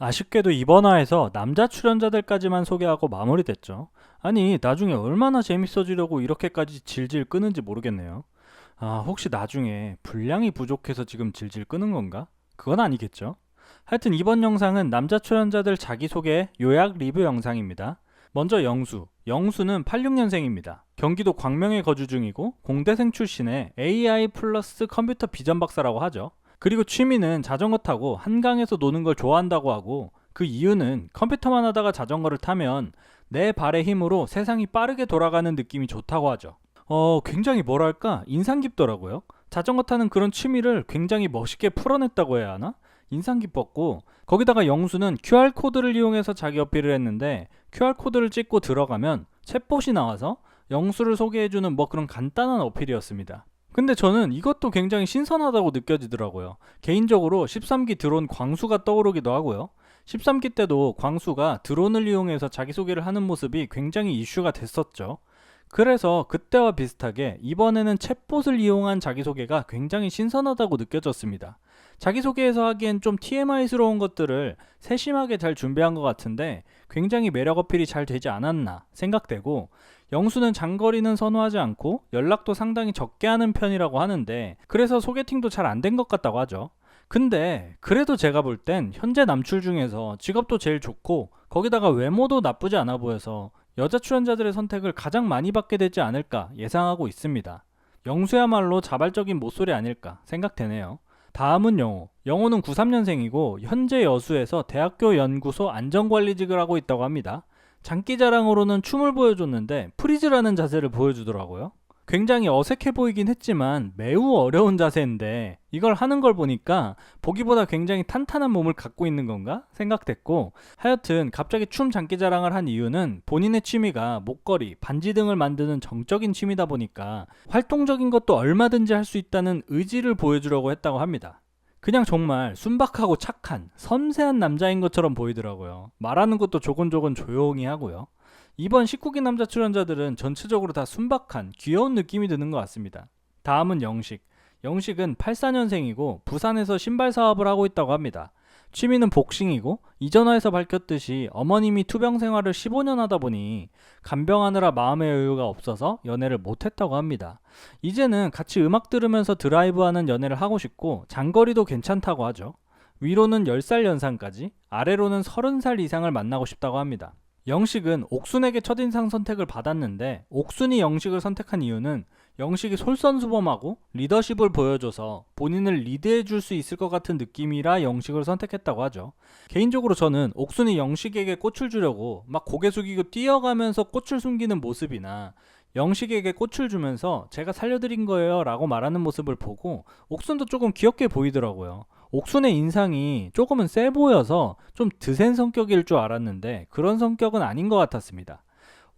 아쉽게도 이번 화에서 남자 출연자들까지만 소개하고 마무리됐죠. 아니, 나중에 얼마나 재밌어지려고 이렇게까지 질질 끄는지 모르겠네요. 아, 혹시 나중에 분량이 부족해서 지금 질질 끄는 건가? 그건 아니겠죠? 하여튼 이번 영상은 남자 출연자들 자기소개 요약 리뷰 영상입니다. 먼저 영수. 영수는 86년생입니다. 경기도 광명에 거주 중이고 공대생 출신의 AI 플러스 컴퓨터 비전 박사라고 하죠. 그리고 취미는 자전거 타고 한강에서 노는 걸 좋아한다고 하고, 그 이유는 컴퓨터만 하다가 자전거를 타면 내 발의 힘으로 세상이 빠르게 돌아가는 느낌이 좋다고 하죠. 굉장히 뭐랄까 인상 깊더라고요. 자전거 타는 그런 취미를 굉장히 멋있게 풀어냈다고 해야 하나? 인상 깊었고, 거기다가 영수는 QR코드를 이용해서 자기 어필을 했는데, QR코드를 찍고 들어가면 챗봇이 나와서 영수를 소개해주는 뭐 그런 간단한 어필이었습니다. 근데 저는 이것도 굉장히 신선하다고 느껴지더라고요. 개인적으로 13기 드론 광수가 떠오르기도 하고요. 13기 때도 광수가 드론을 이용해서 자기소개를 하는 모습이 굉장히 이슈가 됐었죠. 그래서 그때와 비슷하게 이번에는 챗봇을 이용한 자기소개가 굉장히 신선하다고 느껴졌습니다. 자기소개에서 하기엔 좀 TMI스러운 것들을 세심하게 잘 준비한 것 같은데 굉장히 매력 어필이 잘 되지 않았나 생각되고, 영수는 장거리는 선호하지 않고 연락도 상당히 적게 하는 편이라고 하는데, 그래서 소개팅도 잘 안 된 것 같다고 하죠. 근데 그래도 제가 볼 땐 현재 남출 중에서 직업도 제일 좋고 거기다가 외모도 나쁘지 않아 보여서 여자 출연자들의 선택을 가장 많이 받게 되지 않을까 예상하고 있습니다. 영수야말로 자발적인 모쏠이 아닐까 생각되네요. 다음은 영호. 영호는 93년생이고 현재 여수에서 대학교 연구소 안전관리직을 하고 있다고 합니다. 장기자랑으로는 춤을 보여줬는데 프리즈라는 자세를 보여주더라고요. 굉장히 어색해 보이긴 했지만 매우 어려운 자세인데 이걸 하는 걸 보니까 보기보다 굉장히 탄탄한 몸을 갖고 있는 건가 생각됐고, 하여튼 갑자기 춤 장기자랑을 한 이유는 본인의 취미가 목걸이, 반지 등을 만드는 정적인 취미다 보니까 활동적인 것도 얼마든지 할 수 있다는 의지를 보여주려고 했다고 합니다. 그냥 정말 순박하고 착한 섬세한 남자인 것처럼 보이더라고요. 말하는 것도 조곤조곤 조용히 하고요. 이번 19기 남자 출연자들은 전체적으로 다 순박한 귀여운 느낌이 드는 것 같습니다. 다음은 영식. 영식은 84년생이고 부산에서 신발 사업을 하고 있다고 합니다. 취미는 복싱이고 이전화에서 밝혔듯이 어머님이 투병 생활을 15년 하다 보니 간병하느라 마음의 여유가 없어서 연애를 못했다고 합니다. 이제는 같이 음악 들으면서 드라이브하는 연애를 하고 싶고 장거리도 괜찮다고 하죠. 위로는 10살 연상까지, 아래로는 30살 이상을 만나고 싶다고 합니다. 영식은 옥순에게 첫인상 선택을 받았는데, 옥순이 영식을 선택한 이유는 영식이 솔선수범하고 리더십을 보여줘서 본인을 리드해줄 수 있을 것 같은 느낌이라 영식을 선택했다고 하죠. 개인적으로 저는 옥순이 영식에게 꽃을 주려고 막 고개 숙이고 뛰어가면서 꽃을 숨기는 모습이나 영식에게 꽃을 주면서 제가 살려드린 거예요 라고 말하는 모습을 보고 옥순도 조금 귀엽게 보이더라고요. 옥순의 인상이 조금은 세 보여서 좀 드센 성격일 줄 알았는데 그런 성격은 아닌 것 같았습니다.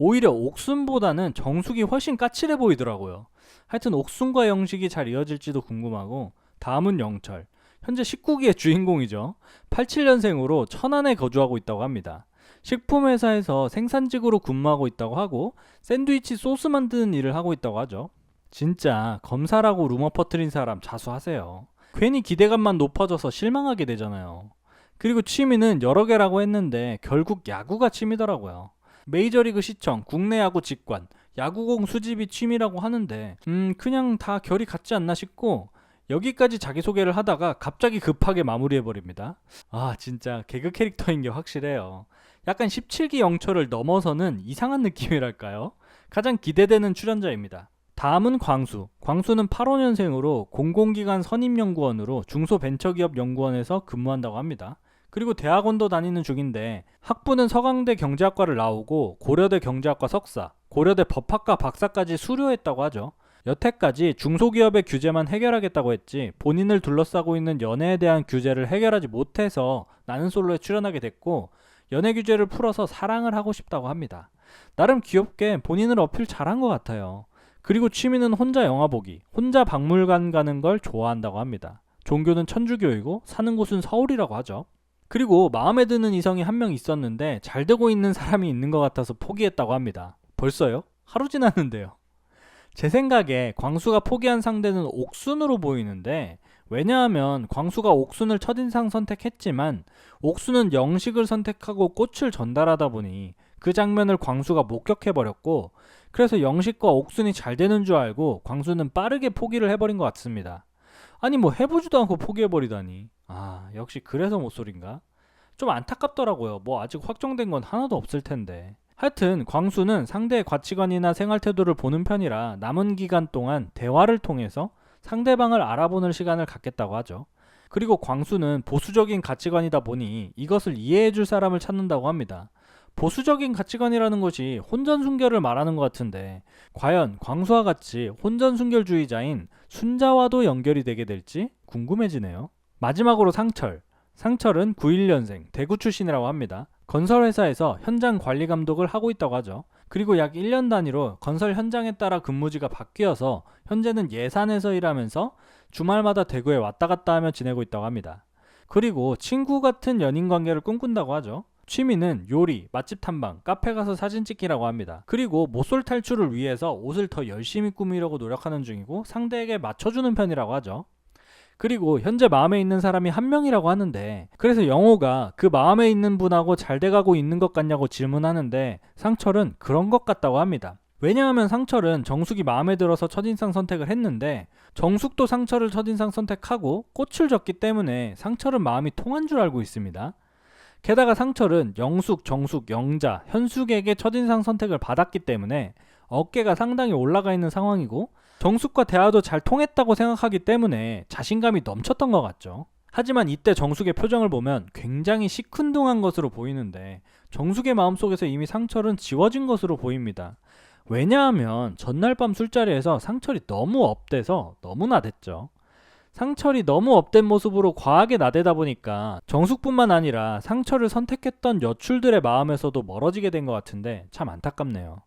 오히려 옥순보다는 정숙이 훨씬 까칠해 보이더라고요. 하여튼 옥순과 영식이 잘 이어질지도 궁금하고, 다음은 영철. 현재 19기의 주인공이죠. 87년생으로 천안에 거주하고 있다고 합니다. 식품회사에서 생산직으로 근무하고 있다고 하고 샌드위치 소스 만드는 일을 하고 있다고 하죠. 진짜 검사라고 루머 퍼뜨린 사람 자수하세요. 괜히 기대감만 높아져서 실망하게 되잖아요. 그리고 취미는 여러 개라고 했는데 결국 야구가 취미더라고요. 메이저리그 시청, 국내 야구 직관, 야구공 수집이 취미라고 하는데 그냥 다 결이 같지 않나 싶고, 여기까지 자기소개를 하다가 갑자기 급하게 마무리해버립니다. 아, 진짜 개그 캐릭터인 게 확실해요. 약간 17기 영철을 넘어서는 이상한 느낌이랄까요? 가장 기대되는 출연자입니다. 다음은 광수. 광수는 85년생으로 공공기관 선임연구원으로 중소벤처기업연구원에서 근무한다고 합니다. 그리고 대학원도 다니는 중인데 학부는 서강대 경제학과를 나오고 고려대 경제학과 석사, 고려대 법학과 박사까지 수료했다고 하죠. 여태까지 중소기업의 규제만 해결하겠다고 했지 본인을 둘러싸고 있는 연애에 대한 규제를 해결하지 못해서 나는 솔로에 출연하게 됐고, 연애 규제를 풀어서 사랑을 하고 싶다고 합니다. 나름 귀엽게 본인을 어필 잘한 것 같아요. 그리고 취미는 혼자 영화 보기, 혼자 박물관 가는 걸 좋아한다고 합니다. 종교는 천주교이고 사는 곳은 서울이라고 하죠. 그리고 마음에 드는 이성이 한 명 있었는데 잘 되고 있는 사람이 있는 것 같아서 포기했다고 합니다. 벌써요? 하루 지났는데요. 제 생각에 광수가 포기한 상대는 옥순으로 보이는데 왜냐하면 광수가 옥순을 첫인상 선택했지만 옥순은 영식을 선택하고 꽃을 전달하다 보니 그 장면을 광수가 목격해버렸고, 그래서 영식과 옥순이 잘 되는 줄 알고 광수는 빠르게 포기를 해버린 것 같습니다. 아니 뭐 해보지도 않고 포기해버리다니. 역시 그래서 모쏠인가? 좀 안타깝더라고요. 뭐 아직 확정된 건 하나도 없을 텐데. 하여튼 광수는 상대의 가치관이나 생활 태도를 보는 편이라 남은 기간 동안 대화를 통해서 상대방을 알아보는 시간을 갖겠다고 하죠. 그리고 광수는 보수적인 가치관이다 보니 이것을 이해해줄 사람을 찾는다고 합니다. 보수적인 가치관이라는 것이 혼전순결을 말하는 것 같은데, 과연 광수와 같이 혼전순결주의자인 순자와도 연결이 되게 될지 궁금해지네요. 마지막으로 상철. 상철은 91년생 대구 출신이라고 합니다. 건설회사에서 현장 관리 감독을 하고 있다고 하죠. 그리고 약 1년 단위로 건설 현장에 따라 근무지가 바뀌어서 현재는 예산에서 일하면서 주말마다 대구에 왔다 갔다 하며 지내고 있다고 합니다. 그리고 친구 같은 연인 관계를 꿈꾼다고 하죠. 취미는 요리, 맛집 탐방, 카페 가서 사진 찍기라고 합니다. 그리고 모쏠 탈출을 위해서 옷을 더 열심히 꾸미려고 노력하는 중이고 상대에게 맞춰주는 편이라고 하죠. 그리고 현재 마음에 있는 사람이 한 명이라고 하는데, 그래서 영호가 그 마음에 있는 분하고 잘 돼가고 있는 것 같냐고 질문하는데 상철은 그런 것 같다고 합니다. 왜냐하면 상철은 정숙이 마음에 들어서 첫인상 선택을 했는데 정숙도 상철을 첫인상 선택하고 꽃을 줬기 때문에 상철은 마음이 통한 줄 알고 있습니다. 게다가 상철은 영숙, 정숙, 영자, 현숙에게 첫인상 선택을 받았기 때문에 어깨가 상당히 올라가 있는 상황이고, 정숙과 대화도 잘 통했다고 생각하기 때문에 자신감이 넘쳤던 것 같죠. 하지만 이때 정숙의 표정을 보면 굉장히 시큰둥한 것으로 보이는데 정숙의 마음속에서 이미 상철은 지워진 것으로 보입니다. 왜냐하면 전날 밤 술자리에서 상철이 너무 업돼서 너무 나댔죠. 상철이 너무 업된 모습으로 과하게 나대다 보니까 정숙뿐만 아니라 상철을 선택했던 여출들의 마음에서도 멀어지게 된 것 같은데 참 안타깝네요.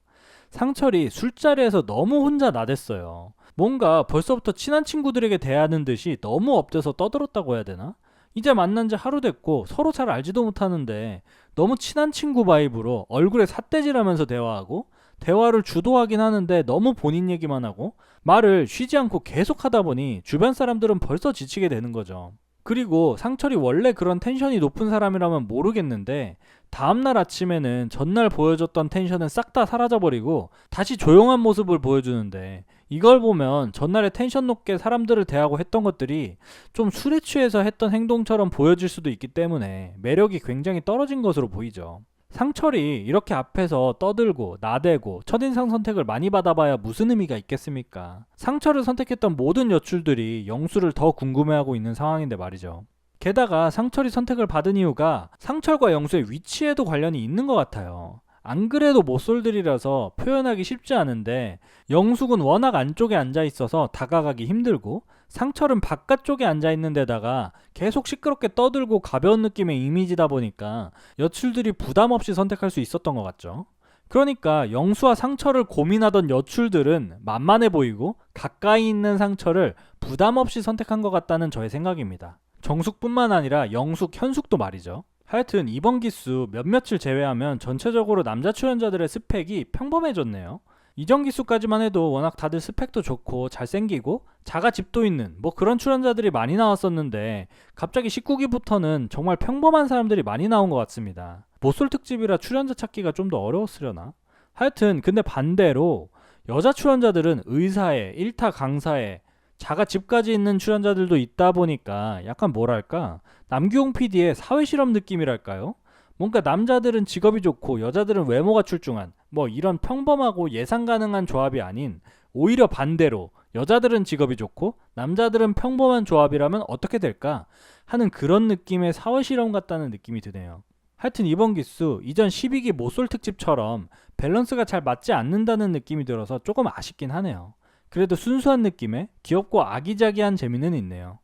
상철이 술자리에서 너무 혼자 나댔어요. 뭔가 벌써부터 친한 친구들에게 대하는 듯이 너무 업돼서 떠들었다고 해야 되나? 이제 만난 지 하루 됐고 서로 잘 알지도 못하는데 너무 친한 친구 바이브로 얼굴에 삿대질하면서 대화하고, 대화를 주도하긴 하는데 너무 본인 얘기만 하고 말을 쉬지 않고 계속 하다 보니 주변 사람들은 벌써 지치게 되는 거죠. 그리고 상철이 원래 그런 텐션이 높은 사람이라면 모르겠는데 다음날 아침에는 전날 보여줬던 텐션은 싹 다 사라져버리고 다시 조용한 모습을 보여주는데, 이걸 보면 전날에 텐션 높게 사람들을 대하고 했던 것들이 좀 술에 취해서 했던 행동처럼 보여질 수도 있기 때문에 매력이 굉장히 떨어진 것으로 보이죠. 상철이 이렇게 앞에서 떠들고 나대고 첫인상 선택을 많이 받아봐야 무슨 의미가 있겠습니까? 상철을 선택했던 모든 여출들이 영수를 더 궁금해하고 있는 상황인데 말이죠. 게다가 상철이 선택을 받은 이유가 상철과 영수의 위치에도 관련이 있는 것 같아요. 안 그래도 모쏠들이라서 표현하기 쉽지 않은데 영숙은 워낙 안쪽에 앉아 있어서 다가가기 힘들고, 상철은 바깥쪽에 앉아 있는 데다가 계속 시끄럽게 떠들고 가벼운 느낌의 이미지다 보니까 여출들이 부담 없이 선택할 수 있었던 것 같죠. 그러니까 영수와 상철을 고민하던 여출들은 만만해 보이고 가까이 있는 상철을 부담 없이 선택한 것 같다는 저의 생각입니다. 정숙뿐만 아니라 영숙, 현숙도 말이죠. 하여튼 이번 기수 몇몇을 제외하면 전체적으로 남자 출연자들의 스펙이 평범해졌네요. 이전 기수까지만 해도 워낙 다들 스펙도 좋고 잘생기고 자가집도 있는 뭐 그런 출연자들이 많이 나왔었는데 갑자기 19기부터는 정말 평범한 사람들이 많이 나온 것 같습니다. 모쏠 특집이라 출연자 찾기가 좀 더 어려웠으려나? 하여튼 근데 반대로 여자 출연자들은 의사에, 일타 강사에, 자가집까지 있는 출연자들도 있다 보니까 약간 뭐랄까, 남규홍 PD의 사회실험 느낌이랄까요? 뭔가 남자들은 직업이 좋고 여자들은 외모가 출중한 뭐 이런 평범하고 예상 가능한 조합이 아닌, 오히려 반대로 여자들은 직업이 좋고 남자들은 평범한 조합이라면 어떻게 될까 하는 그런 느낌의 사회실험 같다는 느낌이 드네요. 하여튼 이번 기수 이전 12기 모쏠 특집처럼 밸런스가 잘 맞지 않는다는 느낌이 들어서 조금 아쉽긴 하네요. 그래도 순수한 느낌에 귀엽고 아기자기한 재미는 있네요.